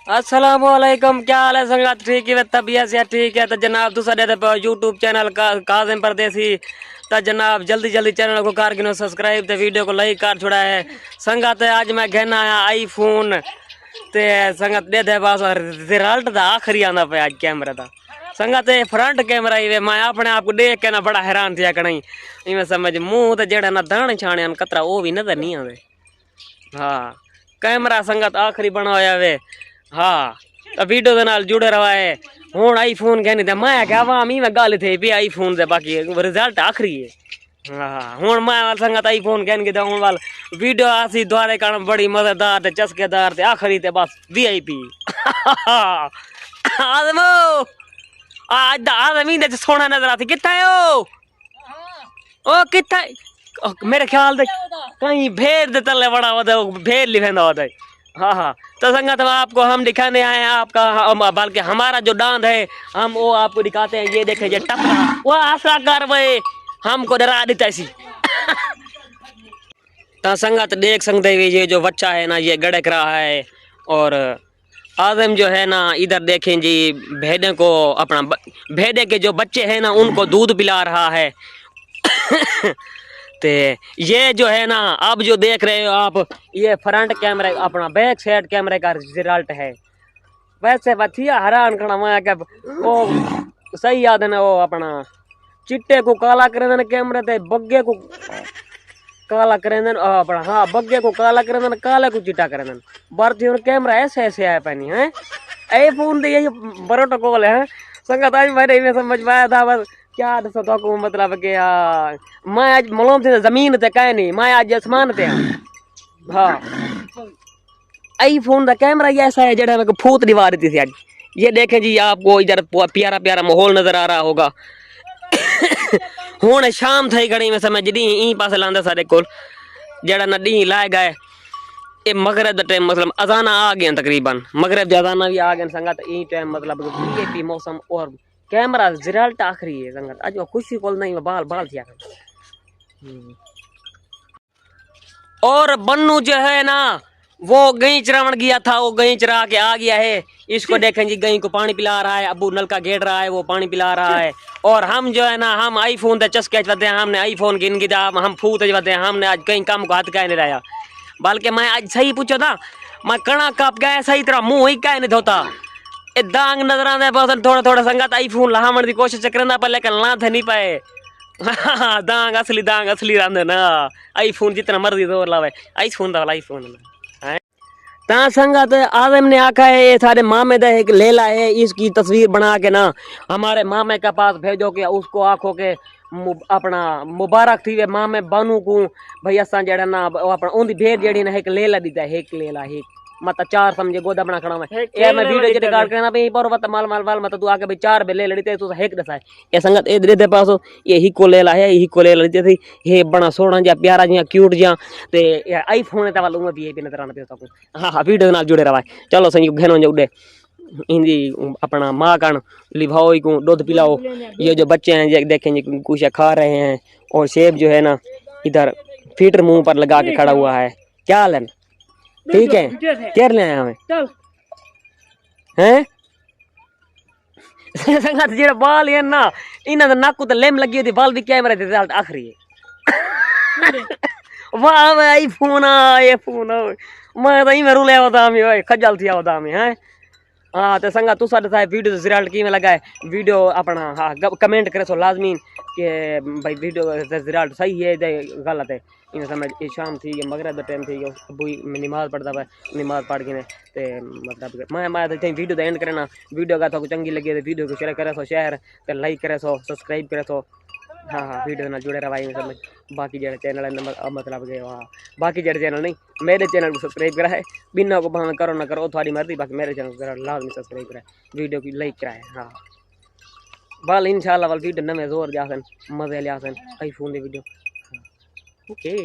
अस्सलामुअलैकुम, क्या हाल है संगत? ठीक है, तबीयत से ठीक है तो जनाब तुसा दे पे यूट्यूब चैनल का काजिम परदेसी तो जनाब जल्दी जल्दी चैनल को कर गिनो सब्सक्राइब ते वीडियो को लाइक कर छोड़ा है संगत। आज मैं कहना आया आईफोन ते संगत दे पास रिजल्ट दा आखिरी आंदा पे आज कैमरा दा संगत फ्रंट कैमरा ही मैं अपने आप को देख के ना बड़ा हैरान थिया कहीं इवें समझ मुंह ते जेड़ा ना दाने छाने कतरा वो भी नजर नहीं आवे। हाँ कैमरा संगत आखिरी बना होया वे। हाँ तो वीडियो के नाल जुड़े रहा है। हुण आईफोन कहने ते मैं क्या आवाम ही में गल थे भी आईफोन दे बाकी रिजल्ट आखिरी है। हाँ हुण मैं संगत आईफोन कहने के हुण वाल वीडियो आसी द्वारे कारण बड़ी मजेदार ते चस्केदार ते आखिरी ते बस वीआईपी। आदमो आज आदमी दे सोना नजर आती कित्था है ओ कित्था मेरे ख्याल दे कहीं भेड़ दे तले बड़ा होता भेड़ लिखेंदा होता है। हाँ हाँ तो संगत आपको हम दिखाने आए हैं आपका बल्कि हमारा जो डांड है हम वो आपको दिखाते हैं। ये देखे ये टप वो आशा कर भाई हमको डरा देता ऐसी। तो संगत देख सकते हैं ये जो बच्चा है ना ये गड़क रहा है और आदम जो है ना इधर देखें जी भेड़े को अपना भेड़े के जो बच्चे हैं ना उनको दूध पिला रहा है। ते ये जो है ना अब जो देख रहे हो आप ये फ्रंट कैमरा अपना बैक साइड कैमरे का रिजल्ट है। वैसे बथिया हैरान करना मैं क्या वो सही याद है ना वो अपना चिट्टे को काला करे देना कैमरे ते बग्गे को काला करे देना अपना हाँ बग्गे को काला करे देना काले को चिट्टा करे देना बरती और कैमरा ऐसे ऐसे आया पानी है ए फोन दे यही प्रोटोकॉल है संगत। आज मेरे में समझ में आया था बस क्या दसो तो मतलब कि मैं आज मलोम थे जमीन ते कह नहीं मैं आज आसमान ते हाँ आईफोन का कैमरा ही ऐसा है जड़ा मैं फूत दिवा देती थी आज। ये देखें जी आपको इधर प्यारा प्यारा माहौल नजर आ रहा होगा। हुण शाम थी घड़ी में समझ डी ई पास लांदा सारे कोल जड़ा ना डी लाए गए ये मगरब टाइम मतलब अजाना आ गए तकरीबन मगरब अजाना भी आ गए संगत ई टाइम मतलब वीआईपी मौसम और कैमरा रिजल्ट आखिरी है संगत। आज खुशी कोल नहीं बाल बाल थिया और बन्नू जो है ना वो गई चरावण गया था वो गई चरा के आ गया है। इसको देखें जी गई को पानी पिला रहा है अबू नलका गेट रहा है वो पानी पिला रहा है और हम जो है ना हम आईफोन ते चस्के चलते हैं हमने आईफोन गिन गिदा हम फूट चलते हैं हमने आज कहीं काम को हाथ कह नहीं रहा बल्कि मैं आज सही पूछा था मैं कणा कप गया सही तरह मुंह ही कह नहीं धोता ए दांग नजर आने बस थोड़ा थोड़ा संगत आईफोन लाहमण की कोशिश करना पर लेकिन ला थे नहीं पाए। दांग असली रंद ना आईफोन जितना मर्जी जोर लावे आईफोन दा आईफोन ता संगत आदम ने आखा है ये सारे मामे दा एक लेला है इसकी तस्वीर बना के ना हमारे मामे के पास भेजो के उसको आखो के अपना मुबारक थी वे मामे बानू को भाई असा जड़ा ना अपना उनकी भेड़ जड़ी ना एक लेला दीता है एक लेला एक मत चार समझे गोदा बना खड़ा मैं ये मैं वीडियो जे रिकॉर्ड करना पे पर वत माल माल माल मत तू आके भाई चार बेले लड़ते तू एक दसा ये संगत ए दे पास ये ही को लेला है यही को ले लड़ते थी ये बड़ा सोना जा प्यारा जा क्यूट जा ते आईफोन ते वाला भी नजर आना पे तो हां हां वीडियो नाल जुड़े रहा चलो संग घेनो उड़े हिंदी अपना माँ कान लिभाओ को दूध पिलाओ। ये जो बच्चे हैं देखें कुछ खा रहे हैं और सेब जो है ना इधर फीटर मुंह पर लगा के खड़ा हुआ है। क्या हाल है ठीक है क्या ले आए हमें हैं संगत जेड़ा बाल है ना इना दा नाक ते लेम लगी थी बाल भी कैमरे ते रिजल्ट आखिरी है। वाह मैं आईफोन ये फोन मैं तो में रुले होता मैं ओए खजल थी होता मैं हैं। हाँ तो संगत तू साडे साहब वीडियो रिजल्ट की में लगा है वीडियो अपना हाँ कमेंट करे सो लाजमी कि भाई वीडियो रिजल्ट सही है गलत है इन समझ शाम थी मगरब टाइम थी अबू नमाज पढ़ता है नमाज पढ़ के ते मतलब मैं तो वीडियो एंड करे ना वीडियो का तो चंगी लगे तो वीडियो को शेयर करे सो शेयर ते लाइक करे सो सब्सक्राइब करे सो हाँ हाँ वीडियो ना जुड़े रहा समझ बाकी जो चैनल है मतलब कि हाँ बाकी जो चैनल नहीं मेरे चैनल को सब्सक्राइब करा है बिना को भाव करो ना करो थोड़ी मर्जी बाकी मेरे चैनल को लाजमी सब्सक्राइब करा है वीडियो की लाइक कराए। हाँ बल इंशाल्लाह वीडियो नवे जोर जासन मजे लिया आईफोन की वीडियो ओके।